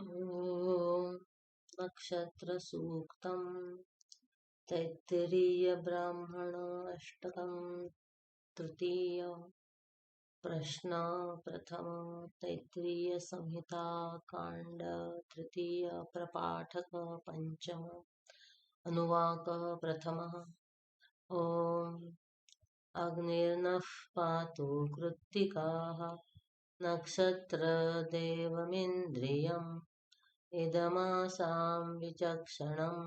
ॐ नक्षत्रसूक्तं तैत्तिरीयब्राह्मण अष्टकं तृतीय प्रश्न प्रथम तैत्तिरीयसंहिता काण्ड तृतीय प्रपाठक पंचम अनुवाक प्रथमः ॐ अग्निर्नः पातु कृत्तिकाः नक्षत्रदेवमिन्द्रियम् इदमासां विचक्षणं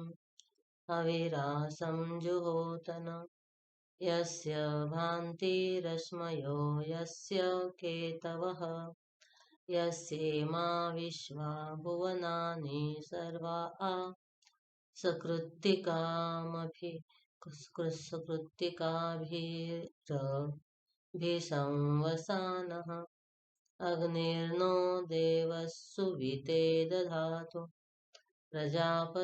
हविरासं जुहोतन यस्य भान्तिरश्मयो यस्य केतवः यस्येमा विश्वा भुवनानि सर्वा सकृत्तिकाभिरभिसंवसानः अग्निर्नो देवः सुविते दधातु प्रजापतेरोहिणी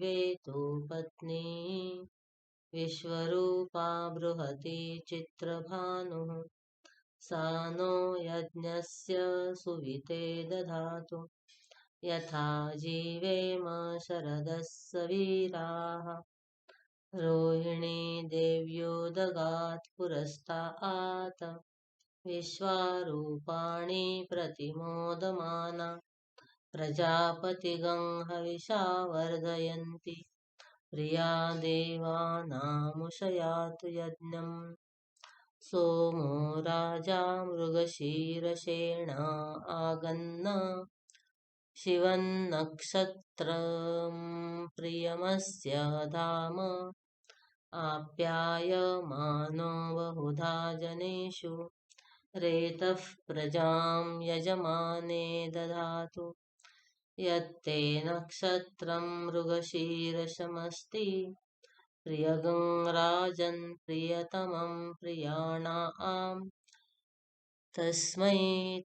वेतु पत्नी विश्वरूपा बृहती चित्रभानुः सा नो यज्ञस्य सुविते दधातु यथा जीवेम शरदः सवीराः रोहिणी देव्योदगात् पुरस्तात् विश्वारूपाणि प्रतिमोदमाना प्रजापतिगं हविषा वर्धयन्ति प्रिया देवानामुषयातु यज्ञम् सोमो राजा मृगशीर्षेण आगन्न शिवन्नक्षत्रं प्रियमस्य धाम आप्यायमानो बहुधा जनेषु रेतः प्रजां यजमाने दधातु यत्ते नक्षत्रं मृगशीर्षमस्ति प्रियगं राजन् प्रियतमं प्रियाणाम् तस्मै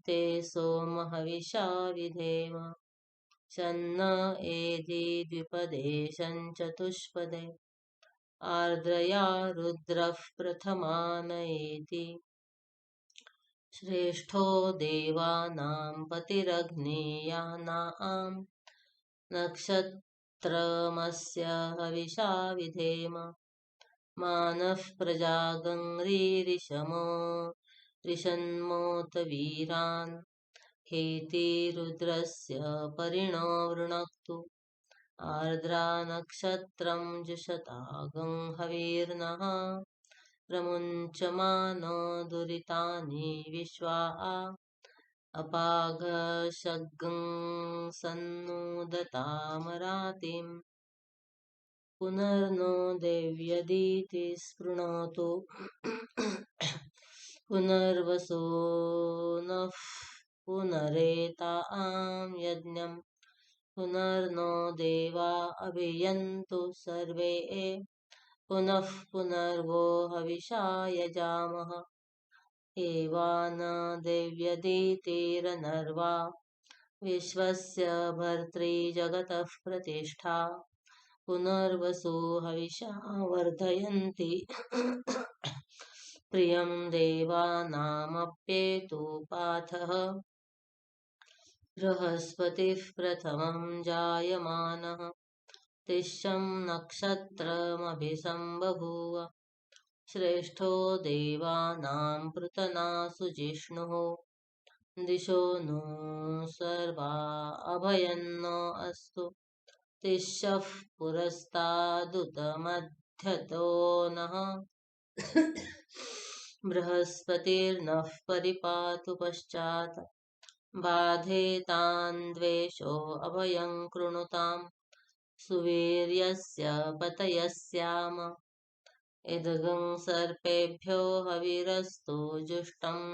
ते सोम हविषा विधेम शन्न एधि द्विपदे चतुष्पदे आर्द्रया रुद्रः प्रथमानयेति श्रेष्ठो देवानां पतिरग्नेयानां नक्षत्रमस्य हविषा विधेम मानः प्रजागं रिषन्मोत वीरान् हेतिरुद्रस्य परिणो वृणक्तु आर्द्रा नक्षत्रं जुषतागं हवीर्नः प्रमुञ्चमानो दुरितानि विश्वा अपाघशग्ं सन्नूदतामरातिम् पुनर्नो देव्यदिति स्पृणोतु पुनर्वसो नः पुनरेतां यज्ञं पुनर्नो देवा अभियन्तु सर्वे पुनः पुनर्वो हविषा यजामः एवा न देव्यदितिरनर्वा विश्वस्य भर्त्री जगतः प्रतिष्ठा पुनर्वसु हविषा वर्धयन्ति प्रियं देवानामप्येतु पाथः बृहस्पतिः प्रथमं जायमानः तिष्यं नक्षत्रमभिसंबभूव श्रेष्ठो देवानां पृतनासु जिष्णुः दिशो नो सर्वा अभयन्नो अस्तु तिष्यः पुरस्तादुतमध्यतो नः बृहस्पतिर्नः परिपातु पश्चात् बाधेतान् द्वेषो अभयं कृणुतां सुवीर्यस्य पतयस्याम इदगं सर्पेभ्यो हविरस्तु जुष्टम्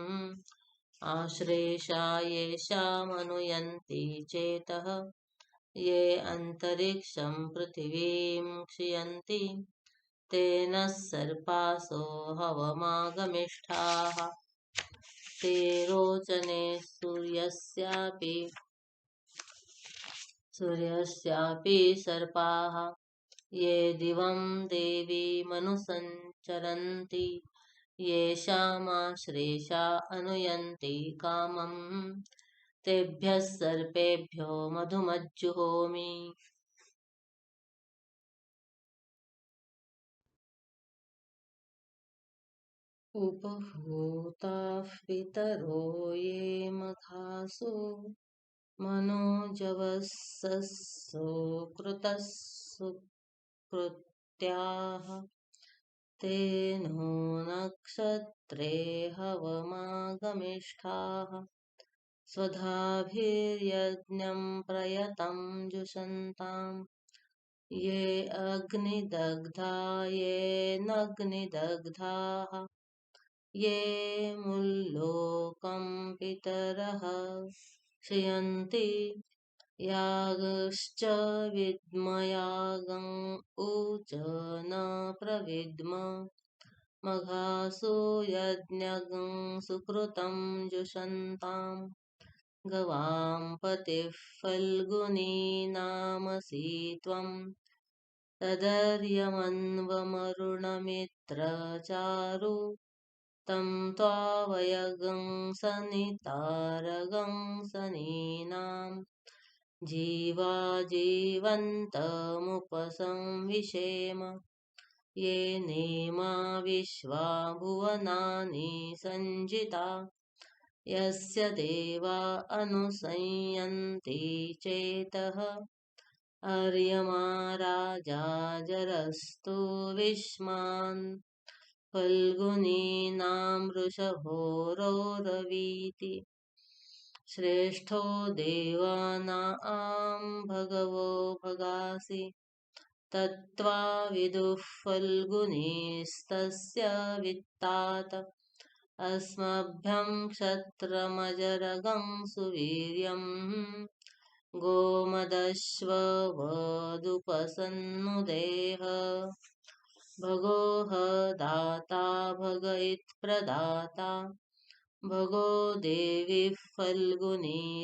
आश्लेषा येषामनुयन्ति चेतः ये अन्तरिक्षं पृथिवीं क्षियन्ति तेन सर्पासो हवमागमिष्ठाः ते रोचने सूर्यस्यापि सर्पाः ये दिवं देवीमनुसञ्चरन्ति येषामाश्लेषा अनुयन्ति कामम् तेभ्यः सर्पेभ्यो मधुमज्जुहोमि। उपभूताः पितरो ये मघासो मनोजवः सुकृतः सुकृत्याः तेनो नक्षत्रे हवमागमिष्ठाः स्वधाभिर्यज्ञं प्रयतं जुषन्ताम् ये अग्निदग्धा येनग्निदग्धाः ये मुल्लोकं पितरः क्षयन्ति यागश्च विद्मयागं ऊच न प्रविद्म मघासो यज्ञं सुकृतं जुषन्ताम् गवां पतिः फल्गुनी नामसि त्वं तदर्यमन्वमरुणमित्रचारु तं त्वावयगं सनितारगं सनीनां जीवा जीवन्तमुपसंविशेम ये नेमा विश्वा भुवनानि सञ्जिता यस्य देवा अनुसंयन्ति चेतः अर्यमा राजा जरस्तु विश्वान् फल्गुनीनां वृषभो रोरवीति श्रेष्ठो देवानां भगवो भगासि तत्त्वा विदुः फल्गुनीस्तस्य वित्तात अस्मभ्यं क्षत्रमजरगं सुवीर्यं गोमदश्ववदुपसन्नुदेह भगोह दाता भग इत्प्रदाता भगो देवीः फल्गुनीराविवेश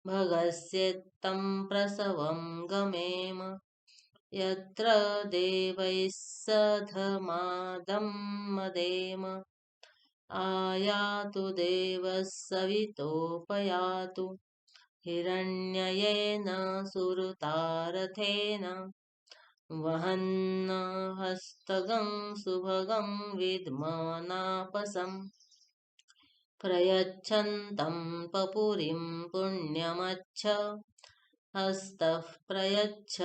भगस्येत्तं प्रसवं गमेम यत्र देवैः सधमादं आयातु देवः सवितोपयातु हिरण्ययेन सुरतारथेन वहन्न हस्तगं सुभगं विद्मनापसम् प्रयच्छन्तं पपुरिं पुण्यमच्छ हस्तः प्रयच्छ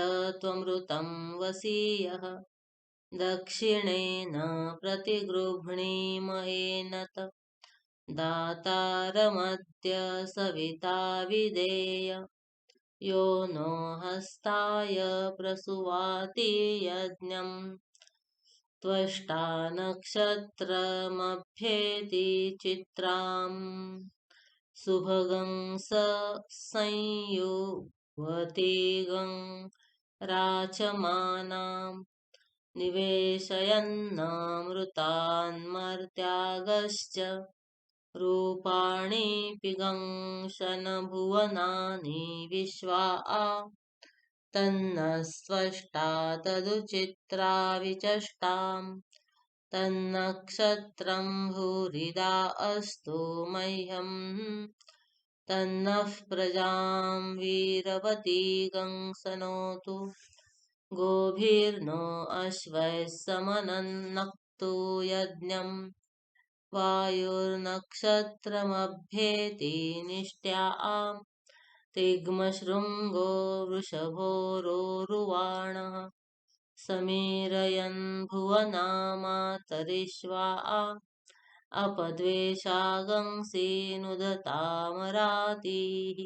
त्वमृतं वसीयः दक्षिणेन प्रतिगृह्णीमहेनत दातारमद्य सविता विदेय यो नो हस्ताय प्रसुवाति यज्ञं त्वष्टा नक्षत्रमभ्येति चित्राम् सुभगं संयुवतिगं राचमानाम् निवेशयन्नमृतान्मर्त्यागश्च रूपाणि पिगंशनभुवनानि विश्वा तन्नस्त्वष्टा तदुचित्रा विचष्टाम् तन्नक्षत्रं भूरिदा अस्तु मह्यम् तन्नः प्रजां वीरवतीगं सनोतु गोभिर्नो अश्वैः समनन्नक्तु यज्ञं वायुर्नक्षत्रमभ्येति निष्ट्याम् तिग्मशृङ्गो वृषभोरुरुवाणः समीरयन् भुवनामातरिष्वा अपद्वेषागंसि नुदतामरातिः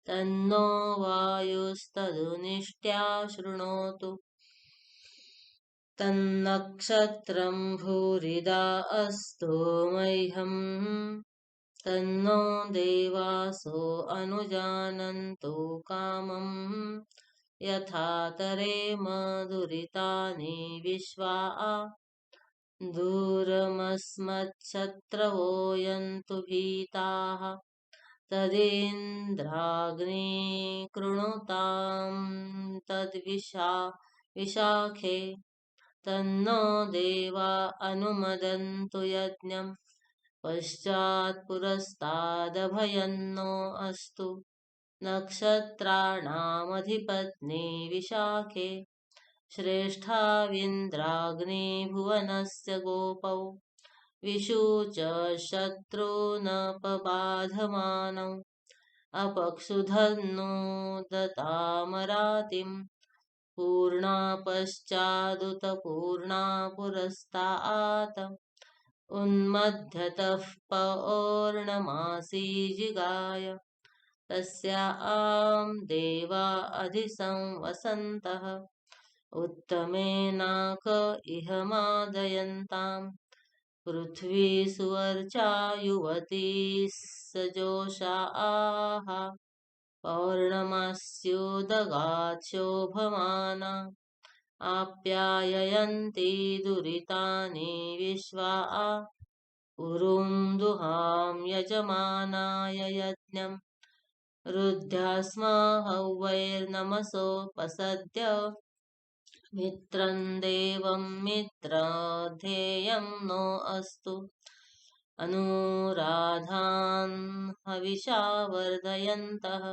तन्नो वायुस्तदुनिष्ट्या शृणोतु तन्नक्षत्रं भूरिदा अस्तु मह्यम् तन्नो देवासो अनुजानन्तु कामम् यथा तरेम दुरितानि विश्वा दूरमस्मच्छत्रवो यन्तु भीताः तदेन्द्राग्नी कृणुतां विशाखे तन्नो देवा अनुमदन्तु यज्ञम् पश्चात्पुरस्तादभयन्नो अस्तु। नक्षत्राणामधिपत्नी विशाखे श्रेष्ठाविन्द्राग्ने भुवनस्य गोपौ विशुच शत्रूनपबाधमानौ अपक्षुधन्नो दतामरातिं पूर्णा पश्चादुतपूर्णा पुरस्तात् उन्मध्यतः पौर्णमासी जिगाय तस्यां देवा अधिसंवसन्तः उत्तमेनाक इह मादयन्तां पृथ्वी सुवर्चा युवती सजोषा आह पौर्णमास्योदगाच्छोभमाना आप्याययन्ती दुरितानि विश्वा उरुं दुहां यजमानाय यज्ञम् रुद्ध्यास्मा हवैर्नमसोपसद्य मित्रं देवं मित्रध्येयं नो अस्तु अनुराधान् हविषा वर्धयन्तः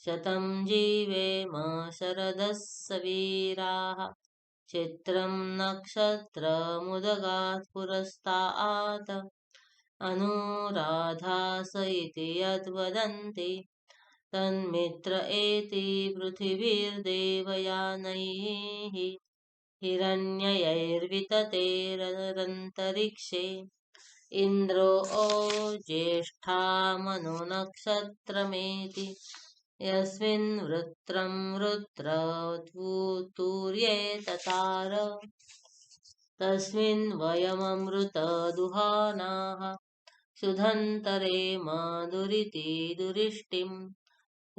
शतं जीवेम शरदः सवीराः चित्रं नक्षत्रमुदगात् पुरस्तात् अनुराधास इति यद्वदन्ति तन्मित्र एति पृथिवीर्देवयानैः हिरण्ययैर्विततेरन्तरिक्षे इन्द्रो ज्येष्ठामनुनक्षत्रमेति यस्मिन् वृत्रं रुद्रतूर्ये ततार तस्मिन् वयममृतदुहानाः सुधन्तरेम दुरिति दुरिष्टिम्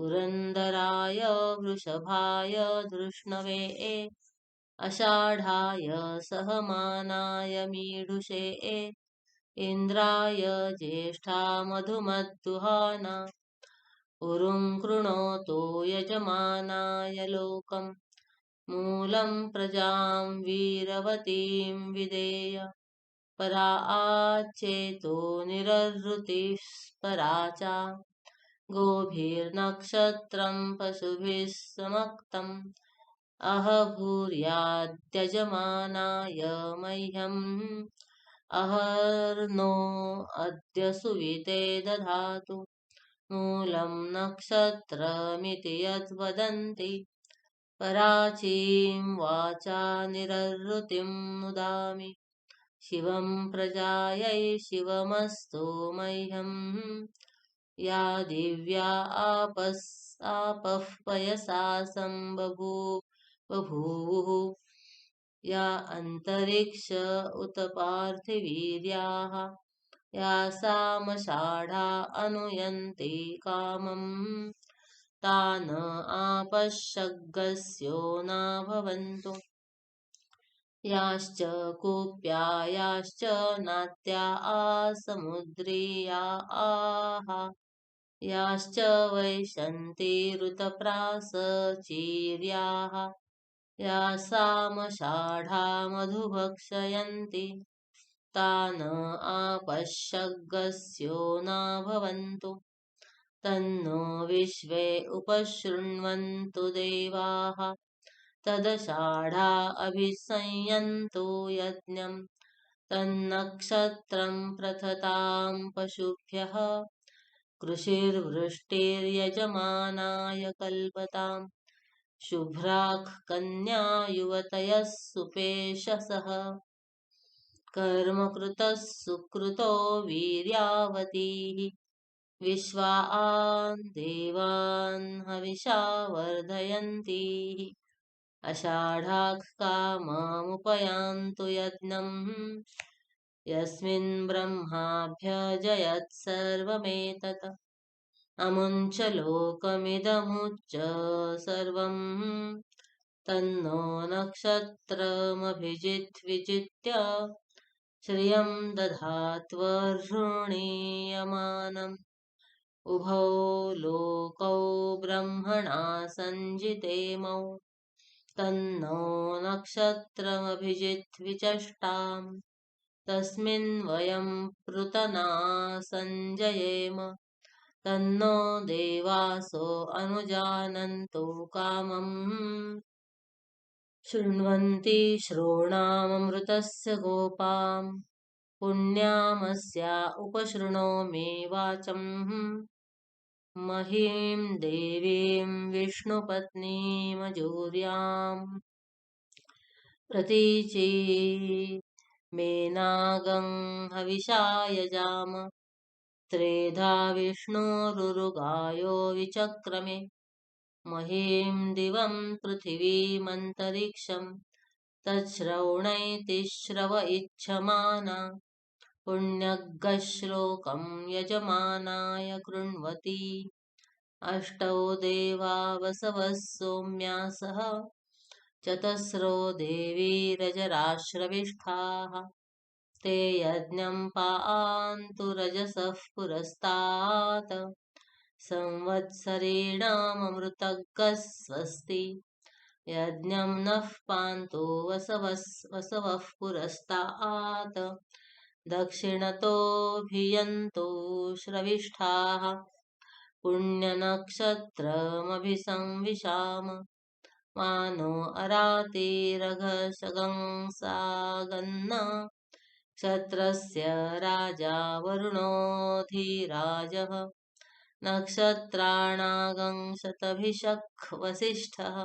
पुरन्दराय वृषभाय धृष्णवे अषाढाय सहमानाय मीढुषे इन्द्राय ज्येष्ठा मधुमद्दुहाना उरुं कृणोतु यजमानाय लोकम् मूलं प्रजां वीरवतीं विदेय परा आचेतो निरृतिः परा च गोभिर्नक्षत्रं पशुभिः समक्तम् अह भूर्याद्यजमानाय मह्यम् अहर्नो अद्य सुविते दधातु मूलं नक्षत्रमिति यद्वदन्ति पराचीं वाचा निरृतिं नुदामि शिवं प्रजायै शिवमस्तु मह्यम् या दिव्या आपः पयसा बभूवुः या अन्तरिक्ष उत पार्थिवीर्याः या सामषाढा अनुयन्ति कामम् तान आपश्यग्गस्यो न भवन्तु याश्च कूप्या याश्च नात्या आसमुद्रीया आह याश्च वैशन्तिरुतप्रासचीर्याः या सामषाढा मधुभक्षयन्ति तान आपश्यग्गस्यो न भवन्तु तन्नो विश्वे उपशृण्वन्तु देवाः तदषाढा अभिसंयन्तु यज्ञम् तन्नक्षत्रं प्रथतां पशुभ्यः कृषिर्वृष्टिर्यजमानाय कल्पताम् शुभ्राक् कन्या युवतयः सुपेशसः कर्मकृतः सुकृतो वीर्यावतीः विश्वा देवान् हविषा वर्धयन्तीः अषाढाः काममुपयान्तु यज्ञम् यस्मिन् ब्रह्माभ्यजयत् सर्वमेतत् अमुञ्च लोकमिदमुच्च सर्वम् तन्नो नक्षत्रमभिजित्विजित्य श्रियं दधात्वर्हृणीयमानम् उभौ लोकौ ब्रह्मणा सञ्जितेमौ तन्नो नक्षत्रमभिजित्विचष्टाम् तस्मिन् वयं पृतना सञ्जयेम तन्नो देवासो अनुजानन्तो कामम् शृण्वन्ति श्रोणाममृतस्य गोपाम् पुण्यामस्या उपशृणोमि वाचम् महीं देवीं विष्णुपत्नीमजूर्याम् प्रतीची मेनागं हविषा यजाम त्रेधा विष्णोरुरुगायो विचक्रमे महीं दिवं पृथिवीमन्तरिक्षं तच्छ्रवणैतिश्रव इच्छमाना पुण्यग्श्लोकं यजमानाय कृण्वति अष्टौ देवा वसवः सोम्यासः चतस्रो देवीरजराश्रविष्ठाः ते यज्ञं पान्तु रजसः पुरस्तात् संवत्सरेणामृतग्ः स्वस्ति यज्ञं नः पान्तु वसवः पुरस्तात् दक्षिणतोऽभियन्तु श्रविष्ठाः पुण्यनक्षत्रमभिसंविशाम मानो अरातिरघशगंसागन्ना क्षत्रस्य राजा वरुणोऽधिराजः नक्षत्राणागंशतभिषक् वसिष्ठः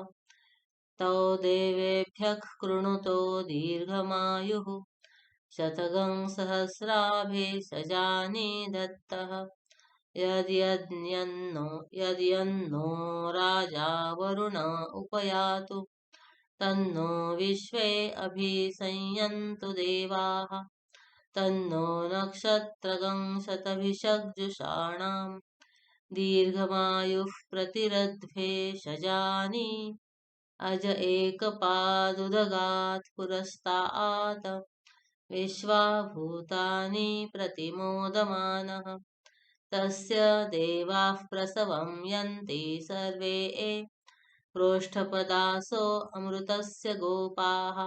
तौ देवेभ्यः कृणुतो दीर्घमायुः शतगं सहस्राभिषजानि दत्तः यद्यन्नो राजा वरुण उपयातु तन्नो विश्वे अभिसंयन्तु देवाः तन्नो नक्षत्रगं शतभिषग्जुषाणां दीर्घमायुः प्रतिरद्भेषजानि अज एकपादुदगात् पुरस्तात् विश्वाभूतानि प्रतिमोदमानः तस्य देवाः प्रसवं यन्ति सर्वे प्रोष्ठपदासो अमृतस्य गोपाः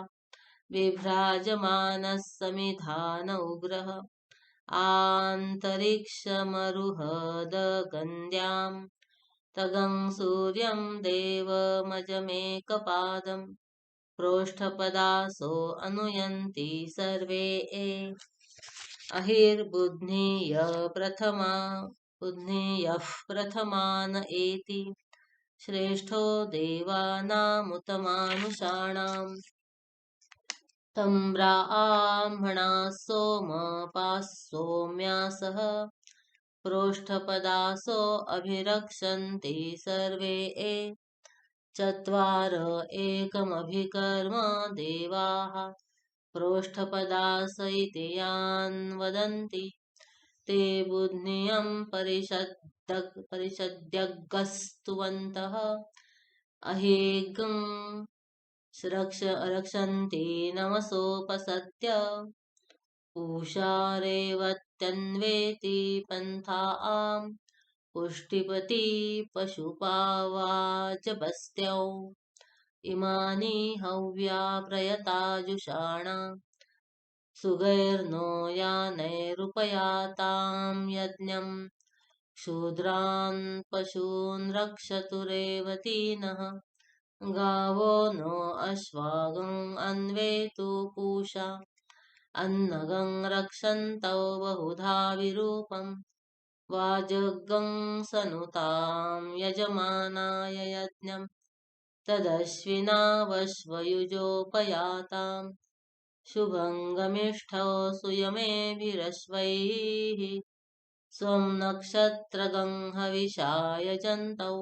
बिभ्राजमानः समिधान उग्रः आन्तरिक्षमरुहदगन्द्यां तगं सूर्यं देवमजमेकपादं प्रोष्ठपदासो अनुयन्ति सर्वे अहिर्बुध्नीयः प्रथमान एति श्रेष्ठो देवानामुतमानुषाणाम् तं ब्राह्मणाः सोमपाः सोम्यासः प्रोष्ठपदासो अभिरक्षन्ति सर्वे चत्वार एकमभिकर्म देवाः प्रोष्ठपदास इति यान् वदन्ति ते बुध्नियं परिषद्यग्गस्तुवन्तः अहेगं रक्षन्ति नमसोपसत्य पूषा रेवत्यन्वेति पन्थां पुष्टिपति पशुपावाचपस्त्यौ इमानि हव्या प्रयताजुषाणा सुगैर्नो यानैरुपयातां यज्ञं शूद्रान् पशून् रक्षतु रेवतीनः गावो नो अश्वागं अन्वेतु पूषा अन्नगं रक्षन्तौ बहुधा विरूपम् वाजगं सनुतां यजमानाय यज्ञं तदश्विनावश्वयुजोपयातां शुभङ्गमिष्ठौ सुयमेभिरश्वैः स्वं नक्षत्रगं हविषा यजन्तौ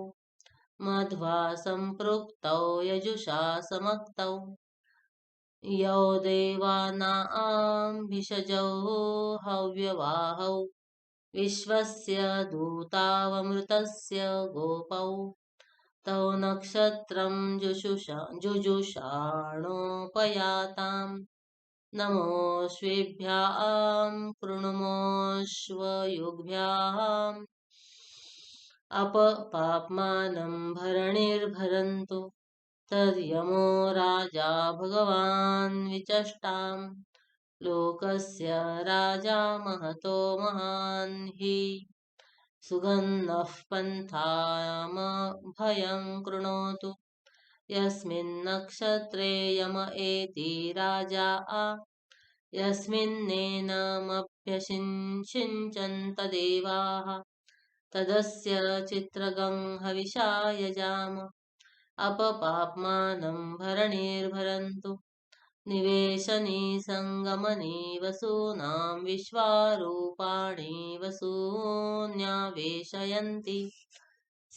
मध्वा सम्पृक्तौ यजुषा समक्तौ यौ देवानां भिषजौ हव्यवाहौ विश्वस्य दूतावमृतस्य गोपौ तौ नक्षत्रं जुजुषाणोपयातां नमोऽश्वेभ्यां कृणुमोऽश्वयुग्भ्याम् अपपाप्मानं भरणिर्भरन्तु तद्यमो राजा भगवान् विचष्टाम् लोकस्य राजा महतो महान् हि सुगन्धः पन्थामभयं कृणोतु यस्मिन्नक्षत्रे यम एति राजा यस्मिन्नेनमभ्यषिञ्चन्त देवाः तदस्य चित्रगं हविषा यजाम अपपाप्मानं भरणिर्भरन्तु निवेशनी संगमनी वसूनां विश्वारूपाणि वसून्यावेशयन्ति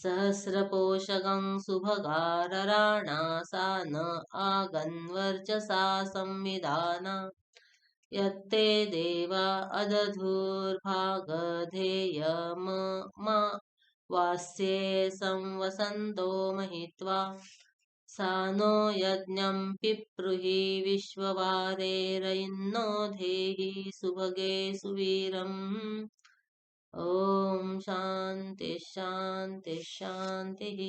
सहस्रपोषकं सुभगारराणा सा न आगन्वर्चसा संविधाना यत्ते देवा अदधुर्भागधेयमा वास्ये संवसन्तो महित्वा सा नो यज्ञं पिप्रुहि विश्ववारेरयिन्नो धेहि सुभगे सुवीरम् ॐ शान्ति शान्ति शान्तिः।